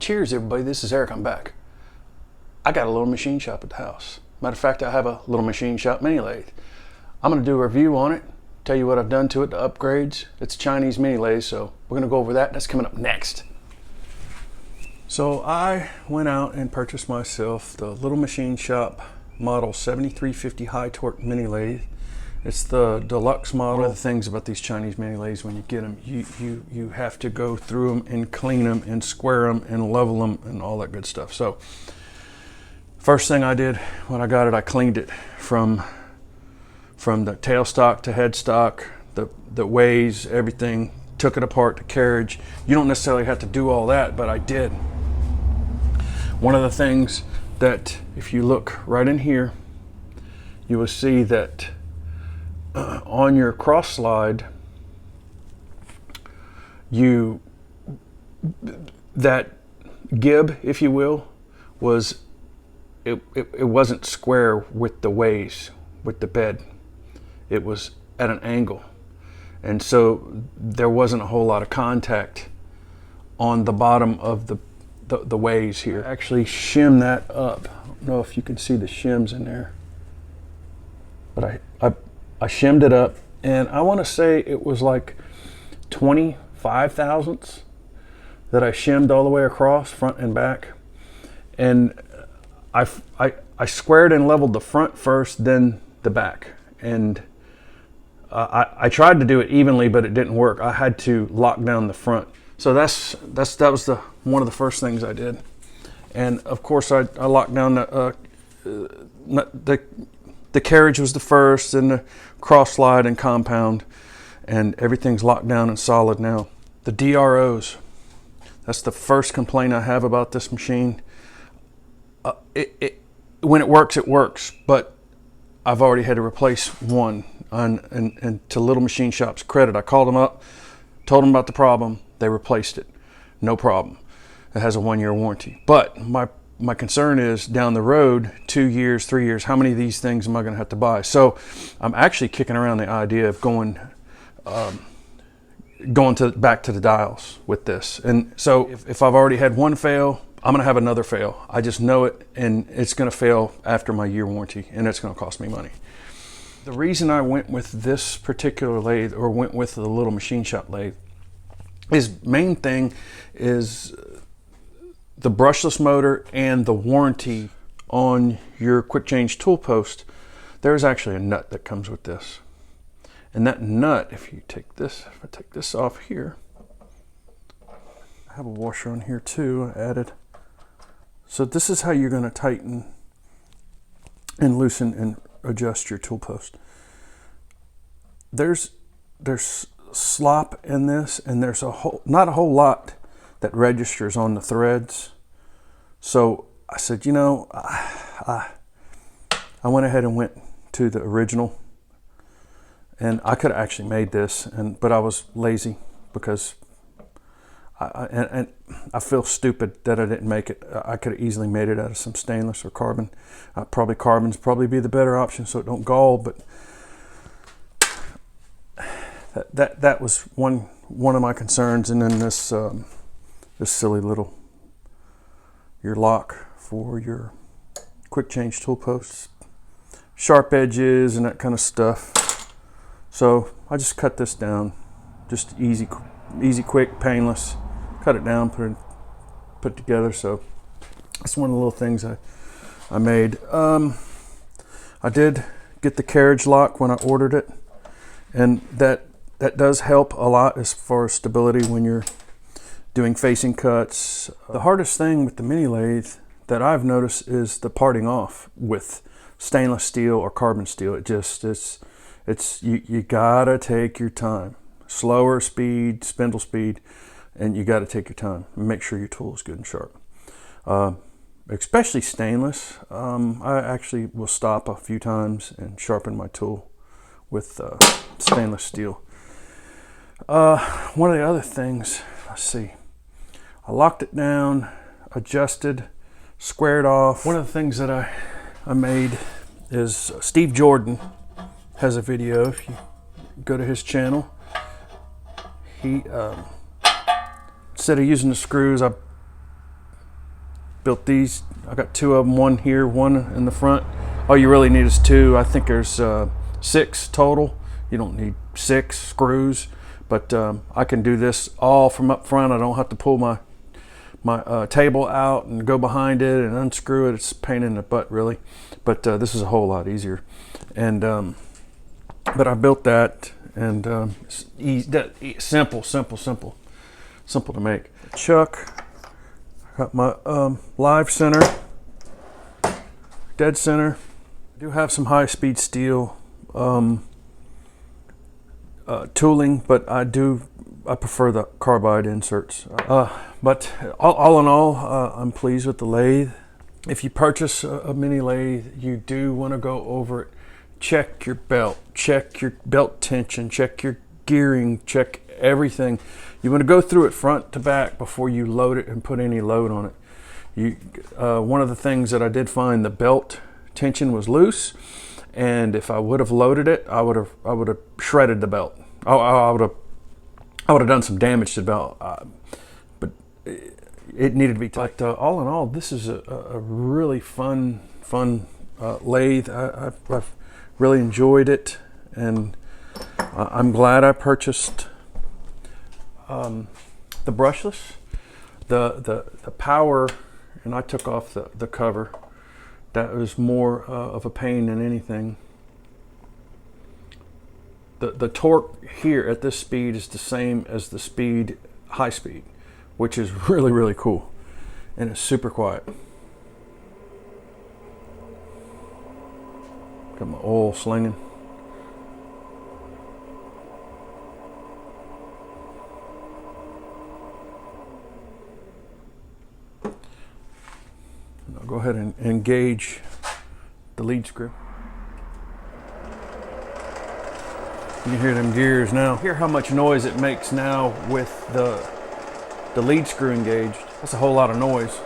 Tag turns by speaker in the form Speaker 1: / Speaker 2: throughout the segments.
Speaker 1: Cheers everybody, this is Eric, I'm back. I got a little machine shop at the house. Matter of fact, I have a little machine shop mini lathe. I'm going to do a review on it, tell you what I've done to it, the upgrades. It's a Chinese mini lathe, so we're going to go over that. That's coming up next. So I went out and purchased myself the little machine shop model 7350 high torque mini lathe. It's the deluxe model. One of the things about these Chinese mini lathes, when you get them, you have to go through them and clean them and square them and level them and all that good stuff. So first thing I did when I got it, I cleaned it from the tailstock to headstock, the ways, everything, took it apart to carriage. You don't necessarily have to do all that, but I did. One of the things that, if you look right in here, you will see that on your cross slide, that gib, if you will, it wasn't square with the ways, with the bed. It was at an angle, and so there wasn't a whole lot of contact on the bottom of the ways here. I actually shim that up. I don't know if you can see the shims in there, but I shimmed it up, and I want to say it was like 25 thousandths that I shimmed all the way across, front and back. And I squared and leveled the front first, then the back. And I tried to do it evenly, but it didn't work. I had to lock down the front. So that was one of the first things I did. And of course I locked down the carriage was the first, and the cross slide and compound, and everything's locked down and solid now. The DROs, that's the first complaint I have about this machine. When it works, but I've already had to replace one. And to Little Machine Shop's credit, I called them up, told them about the problem, they replaced it, no problem. It has a 1-year warranty. But my concern is down the road, 2 years, 3 years, how many of these things am I going to have to buy? So I'm actually kicking around the idea of going back to the dials with this. And so if I've already had one fail, I'm going to have another fail. I just know it, and it's going to fail after my year warranty, and it's going to cost me money. The reason I went with this particular lathe, or went with the Little Machine Shop lathe, is main thing is the brushless motor and the warranty on your quick change tool post. There's actually a nut that comes with this, and that nut, if I take this off here, I have a washer on here too, I added. So this is how you're going to tighten and loosen and adjust your tool post. There's slop in this, and there's not a whole lot that registers on the threads. So I said, you know, I went ahead and went to the original, and I could have actually made this, but I was lazy because I feel stupid that I didn't make it. I could have easily made it out of some stainless or carbon. Probably carbon's probably be the better option so it don't gall, but that was one of my concerns. And then this silly little, your lock for your quick change tool posts, sharp edges and that kind of stuff. So I just cut this down, just easy, quick, painless. Cut it down, put it together. So that's one of the little things I made. I did get the carriage lock when I ordered it, and that does help a lot as far as stability when you're doing facing cuts. The hardest thing with the mini lathe that I've noticed is the parting off with stainless steel or carbon steel. You gotta take your time. Slower speed, spindle speed, and you got to take your time and make sure your tool is good and sharp. Especially stainless. I actually will stop a few times and sharpen my tool with stainless steel. One of the other things, let's see, I locked it down, adjusted, squared off. One of the things that I made is Steve Jordan has a video. If you go to his channel, he instead of using the screws, I built these. I got 2 of them, one here, one in the front. All you really need is 2. I think there's 6 total. You don't need 6 screws, but I can do this all from up front. I don't have to pull my table out and go behind it and unscrew it. It's a pain in the butt, really, but this is a whole lot easier. And but I built that, and simple to make. Chuck, got my live center, dead center. I do have some high-speed steel tooling, but I prefer the carbide inserts. But all in all, I'm pleased with the lathe. If you purchase a mini lathe, you do want to go over it. Check your belt, check your belt tension, check your gearing, check everything. You want to go through it front to back before you load it and put any load on it. One of the things that I did find, the belt tension was loose, and if I would have loaded it, I would have shredded the belt. I would have done some damage to the belt, but it needed to be tight. But all in all, this is a really fun lathe. I've really enjoyed it, and I'm glad I purchased the brushless. The power, and I took off the cover. That was more of a pain than anything. The torque here at this speed is the same as the speed high speed, which is really cool, and it's super quiet. Got my oil slinging. I'll go ahead and engage the lead screw. You can hear them gears now. Hear how much noise it makes now with the lead screw engaged. That's a whole lot of noise.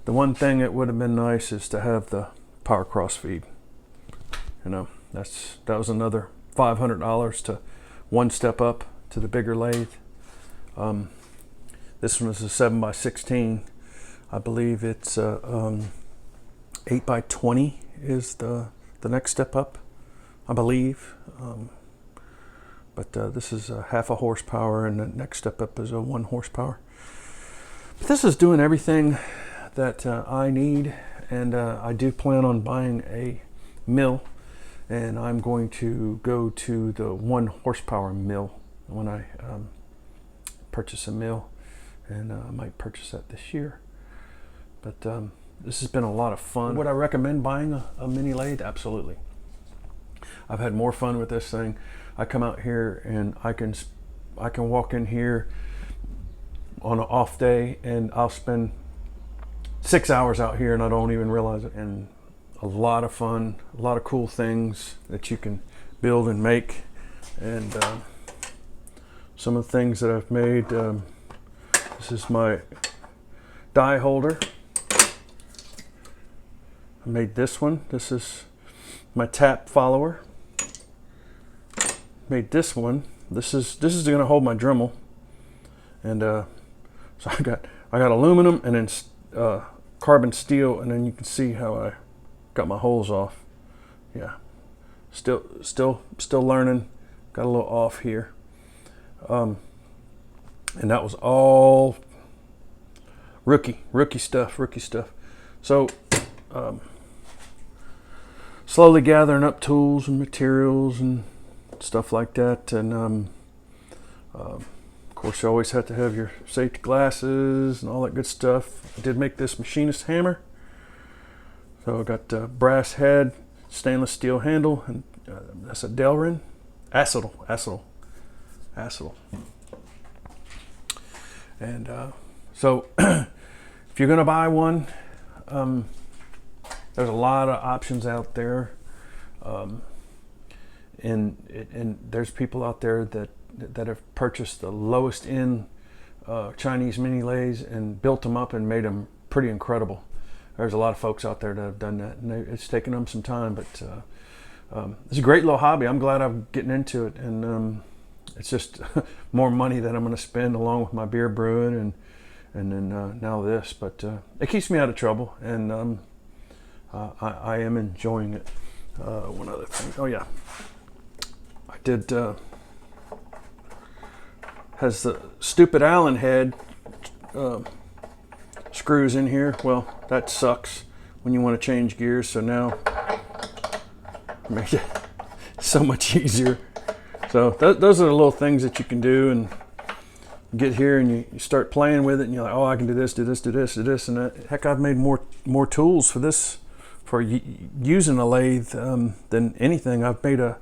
Speaker 1: The one thing that would have been nice is to have the power cross feed. You know, that was another $500 to one step up to the bigger lathe. This one is a 7x16. I believe it's 8x20 is the next step up, I believe. But this is a half a horsepower, and the next step up is a 1 horsepower. But this is doing everything that I need, and I do plan on buying a mill, and I'm going to go to the 1 horsepower mill when I purchase a mill, and I might purchase that this year. But this has been a lot of fun. Would I recommend buying a mini lathe? Absolutely. I've had more fun with this thing. I come out here and I can walk in here on an off day, and I'll spend 6 hours out here and I don't even realize it. And a lot of fun, a lot of cool things that you can build and make. And some of the things that I've made, this is my die holder. I made this one. This is my tap follower. Made this one. This is going to hold my Dremel. And so I got aluminum and then carbon steel, and then you can see how I got my holes off. Yeah, still learning. Got a little off here, and that was all rookie stuff. So slowly gathering up tools and materials and stuff like that, and of course you always have to have your safety glasses and all that good stuff. I did make this machinist hammer. So I got brass head, stainless steel handle, and that's a Delrin acetal. And so if you're gonna buy one, there's a lot of options out there, and there's people out there that have purchased the lowest end Chinese mini lathes and built them up and made them pretty incredible. There's a lot of folks out there that have done that, and it's taken them some time, but It's a great little hobby. I'm glad I'm getting into it, and it's just more money that I'm going to spend along with my beer brewing and then now this. But it keeps me out of trouble, and I am enjoying it. One other thing. Oh yeah, I did. Has the stupid Allen head screws in here. Well, that sucks when you want to change gears. So now make it so much easier. So those are the little things that you can do, and you get here and you start playing with it, and you're like, oh, I can do this, do this, do this, do this, and that. Heck, I've made more tools for this, for using a lathe than anything. I've made a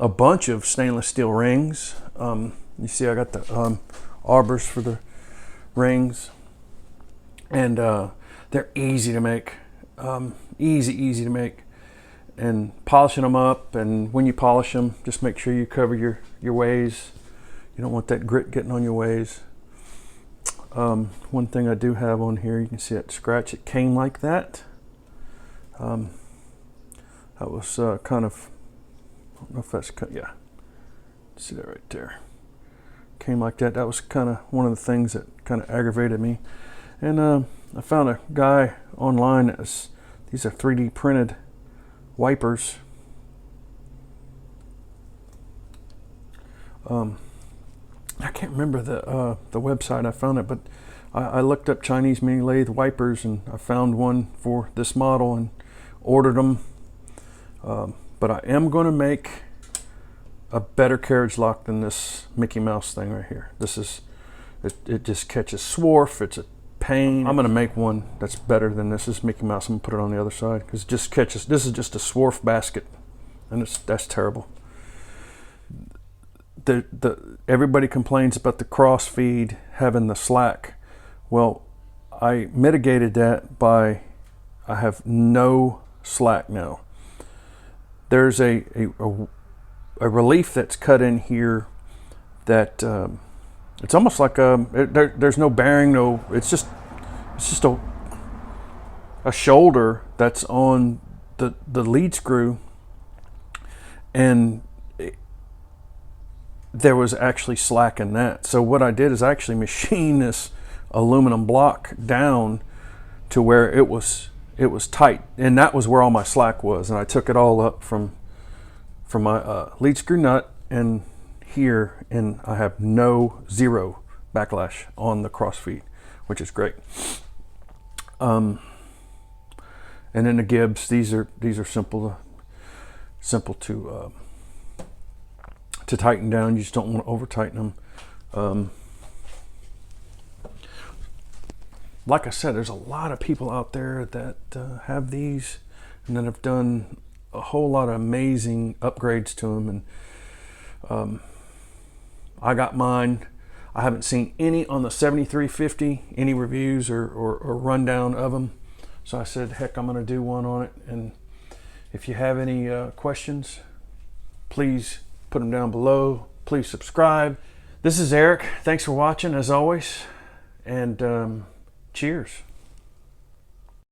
Speaker 1: bunch of stainless steel rings. You see, I got the arbors for the rings, and they're easy to make, easy to make. And polishing them up, and when you polish them, just make sure you cover your ways. You don't want that grit getting on your ways. One thing I do have on here, you can see that scratch. It came like that. That was kind of, I don't know if that's, yeah, see that right there. Came like that. That was kind of one of the things that kind of aggravated me. And I found a guy online that was, these are 3D printed wipers. I can't remember the website I found it, but I looked up Chinese mini lathe wipers, and I found one for this model and ordered them. But I am going to make a better carriage lock than this Mickey Mouse thing right here. This is, it just catches swarf. It's a pain. I'm going to make one that's better than this. This is Mickey Mouse. I'm going to put it on the other side because it just catches. This is just a swarf basket, and that's terrible. Everybody complains about the cross feed having the slack. Well, I mitigated that by, I have no slack now. There's a relief that's cut in here that it's almost like there's no bearing, no. It's just a shoulder that's on the lead screw, and there was actually slack in that. So what I did is I actually machine this aluminum block down to where it was tight, and that was where all my slack was. And I took it all up from my lead screw nut and here, and I have zero backlash on the cross feed, which is great. And then the gibs, these are simple to tighten down. You just don't want to over tighten them. Like I said, there's a lot of people out there that have these and that have done a whole lot of amazing upgrades to them, and I got mine. I haven't seen any on the 7350, any reviews or rundown of them. So I said, heck, I'm going to do one on it. And if you have any questions, please put them down below. Please subscribe. This is Eric. Thanks for watching, as always. And cheers.